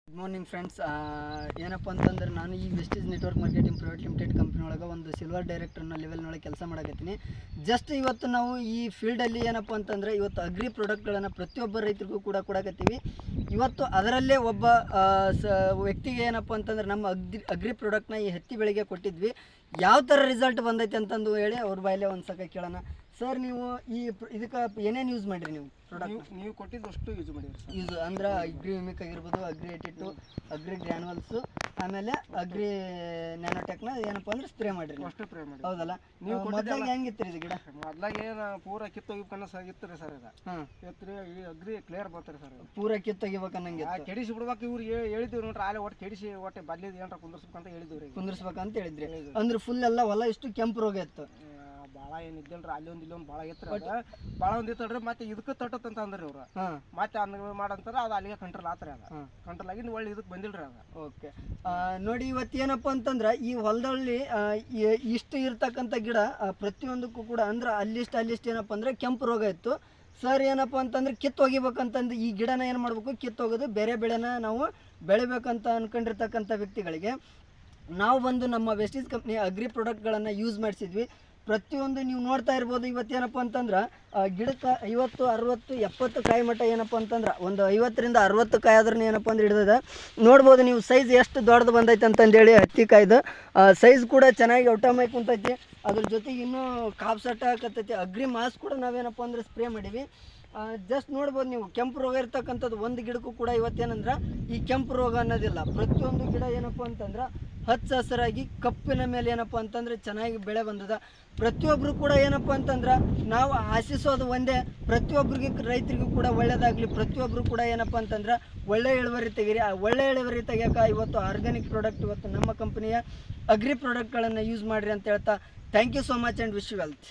Good morning friends. ಏನಪ್ಪ ಅಂತಂದ್ರೆ ನಾನು ಈ wastage network marketing private limited company ಒಳಗೆ ಒಂದು ಸಿಲ್ವರ್ ಡೈರೆಕ್ಟರ್ನ ಲೆವೆಲ್ನೊಳಗೆ ಕೆಲಸ ಮಾಡಕತ್ತೀನಿ. ಜಸ್ಟ್ ಇವತ್ತು ನಾವು ಈ ಫೀಲ್ಡಲ್ಲಿ ಏನಪ್ಪ ಅಂತಂದರೆ ಇವತ್ತು ಅಗ್ರಿ ಪ್ರಾಡಕ್ಟ್ಗಳನ್ನು ಪ್ರತಿಯೊಬ್ಬ ರೈತರಿಗೂ ಕೂಡ ಕೊಡಕತ್ತೀವಿ. ಇವತ್ತು ಅದರಲ್ಲೇ ಒಬ್ಬ ವ್ಯಕ್ತಿಗೆ ಏನಪ್ಪ ಅಂತಂದ್ರೆ ನಮ್ಮ ಅಗ್ರಿ ಪ್ರಾಡಕ್ಟ್ನ ಈ ಹತ್ತಿ ಬೆಳೆಗೆ ಕೊಟ್ಟಿದ್ವಿ. ಯಾವ ಥರ ರಿಸಲ್ಟ್ ಬಂದೈತೆ ಅಂತಂದು ಹೇಳಿ ಅವ್ರ ಬಾಯಲ್ಲೇ ಒಂದು ಸಕ ಕೇಳೋಣ. ಸರ್, ನೀವು ಇದಕ್ಕೆ ಏನೇನು ಯೂಸ್ ಮಾಡಿರಿ? ನೀವು ಪ್ರಾಡಕ್ಟ್ ನೀವು ಕೊಟ್ಟಿದ್ದಷ್ಟು ಯೂಸ್ ಮಾಡಿರಿ ಸರ್. ಯೂಸ್ ಅಂದ್ರೆ ಅಗ್ರಿ ಮಿಕ್ ಆಗಿರ್ಬೋದು, ಅಗ್ರಿ 82, ಅಗ್ರಿ ಗ್ರ್ಯಾನ್ಯುವಲ್ಸು, ಆಮೇಲೆ ಅಗ್ರಿ ನ್ಯಾನೋಟೆಕ್ನ ಏನಪ್ಪ ಅಂದ್ರೆ ಸ್ಪ್ರೇ ಮಾಡಿರಿ. ಅಷ್ಟು ಸ್ಪ್ರೇ ಮಾಡಿ. ಹೌದಲ್ಲ? ನೀವು ಮೊದಲಾಗಿ ಹೆಂಗಿತ್ತು ಇದು ಗಿಡ? ಮೊದಲಾಗೆ ಪೂರ ಕಿತ್ತೋಗಿ ಕನಸಾಗಿತ್ತು ರೀ ಸರ್. ಇದು ಇವತ್ತು ಈ ಅಗ್ರಿ ಕ್ಲಿಯರ್ ಬರ್ತಾರೆ ಸರ್. ಪೂರ ಕಿತ್ತೋಗಿಬೇಕನ್ನಂಗೆ ಕೆಡಿಸಿ ಬಿಡ್ಬೇಕು. ಇವ್ರು ಹೇಳಿದ್ವಿ ನೋಡ್ರಿ, ಆಲೆ ಒಟ್ಟು ಕೆಡಿಸಿ ಒಟ್ಟೆ ಬದ್ಲಿದ್ ಏನಾರ ಕುಂದಿರ್ಸ್ಬೇಕಂತ ಹೇಳಿದ್ವಿ. ಕುಂದಿರ್ಸ್ಬೇಕಂತ ಹೇಳಿದ್ರಿ. ಅಂದ್ರೆ ಫುಲ್ ಎಲ್ಲ ಹೊಲ ಇಷ್ಟು ಕೆಂಪು ರೋಗ ಇತ್ತು. ಭಾಳ ಏನಿದ್ದಲ್ರಿ, ಅಲ್ಲಿ ಒಂದು ಇಲ್ಲೊಂದು ಭಾಳ ಇತ್ತು. ಭಾಳ ಒಂದು ಇತ್ತಲ್ರಿ. ಮತ್ತೆ ಇದಕ್ಕೆ ತಟ್ಟತ್ ಅಂತ ಅಂದ್ರಿ ಅವ್ರು. ಮತ್ತೆ ಅಂದ್ ಮಾಡಂತಾರ ಅದು ಅಲ್ಲಿಗೆ ಕಂಟ್ರೋಲ್ ಆತ್ರಿ. ಅದ ಕಂಟ್ರೋಲ್ ಆಗಿ ಒಳ್ಳೆ ಇದಕ್ಕೆ ಬಂದಿಲ್ರಿ ಅದ. ಓಕೆ, ನೋಡಿ ಇವತ್ತೇನಪ್ಪ ಅಂತಂದ್ರೆ ಈ ಹೊಲದಲ್ಲಿ ಇಷ್ಟು ಇರ್ತಕ್ಕಂಥ ಗಿಡ ಪ್ರತಿಯೊಂದಕ್ಕೂ ಕೂಡ ಅಂದ್ರೆ ಅಲ್ಲಿಷ್ಟು ಏನಪ್ಪ ಅಂದ್ರೆ ಕೆಂಪು ರೋಗ ಇತ್ತು. ಸರ್ ಏನಪ್ಪ ಅಂತಂದ್ರೆ ಕಿತ್ತು ಹೋಗಿಬೇಕಂತಂದು ಈ ಗಿಡನ ಏನು ಮಾಡಬೇಕು, ಕಿತ್ತು ಹೋಗೋದು, ಬೇರೆ ಬೆಳೆನ ನಾವು ಬೆಳಿಬೇಕಂತ ಅನ್ಕೊಂಡಿರ್ತಕ್ಕಂಥ ವ್ಯಕ್ತಿಗಳಿಗೆ ನಾವು ಬಂದು ನಮ್ಮ ವೆಸ್ಟೀಸ್ ಕಂಪ್ನಿ ಅಗ್ರಿ ಪ್ರಾಡಕ್ಟ್ಗಳನ್ನು ಯೂಸ್ ಮಾಡಿಸಿದ್ವಿ. ಪ್ರತಿಯೊಂದು ನೀವು ನೋಡ್ತಾ ಇರ್ಬೋದು. ಇವತ್ತೇನಪ್ಪ ಅಂತಂದ್ರೆ ಗಿಡಕ್ಕೆ 50, 60, 70 ಕಾಯಿ ಮಟ್ಟ ಏನಪ್ಪ ಅಂತಂದ್ರೆ ಒಂದು 50ರಿಂದ 60 ಕಾಯಿ ಆದ್ರೂ ಏನಪ್ಪ ಅಂದ್ರೆ ಹಿಡಿದ ನೋಡ್ಬೋದು ನೀವು. ಸೈಜ್ ಎಷ್ಟು ದೊಡ್ಡದು ಬಂದೈತೆ ಅಂತಂದೇಳಿ ಹತ್ತಿ ಕಾಯ್ದು ಸೈಜ್ ಕೂಡ ಚೆನ್ನಾಗಿ ಔಟಮೈ ಕುಂತೈತಿ. ಅದ್ರ ಜೊತೆಗೆ ಇನ್ನೂ ಕಾಪ್ ಸಟ್ಟ ಹಾಕತ್ತೈತಿ. ಅಗ್ರಿ ಮಾಸ್ ಕೂಡ ನಾವೇನಪ್ಪ ಅಂದ್ರೆ ಸ್ಪ್ರೇ ಮಾಡೀವಿ. ಜಸ್ಟ್ ನೋಡ್ಬೋದು ನೀವು, ಕೆಂಪು ರೋಗ ಇರ್ತಕ್ಕಂಥದ್ದು ಒಂದು ಗಿಡಕ್ಕೂ ಕೂಡ ಇವತ್ತೇನಂದ್ರೆ ಈ ಕೆಂಪು ರೋಗ ಅನ್ನೋದಿಲ್ಲ. ಪ್ರತಿಯೊಂದು ಗಿಡ ಏನಪ್ಪ ಅಂತಂದ್ರೆ ಹಚ್ಚ ಹಸಿರಾಗಿ ಕಪ್ಪಿನ ಮೇಲೆ ಏನಪ್ಪ ಅಂತಂದ್ರೆ ಚೆನ್ನಾಗಿ ಬೆಳೆ ಬಂದದ. ಪ್ರತಿಯೊಬ್ಬರು ಕೂಡ ಏನಪ್ಪ ಅಂತಂದ್ರೆ ನಾವು ಆಶಿಸೋದು ಒಂದೇ, ಪ್ರತಿಯೊಬ್ಬರಿಗೆ ರೈತರಿಗೂ ಕೂಡ ಒಳ್ಳೆಯದಾಗಲಿ. ಪ್ರತಿಯೊಬ್ಬರು ಕೂಡ ಏನಪ್ಪ ಅಂತಂದ್ರೆ ಒಳ್ಳೆ ಇಳುವರಿ ತೆಗೀರಿ. ಆ ಒಳ್ಳೆ ಇಳುವರಿ ತೆಗಿಯೋಕೆ ಇವತ್ತು ಆರ್ಗ್ಯಾನಿಕ್ ಪ್ರಾಡಕ್ಟ್, ಇವತ್ತು ನಮ್ಮ ಕಂಪನಿಯ ಅಗ್ರಿ ಪ್ರಾಡಕ್ಟ್ಗಳನ್ನು ಯೂಸ್ ಮಾಡಿರಿ ಅಂತ ಹೇಳ್ತಾ thank you so much and wish you wealth.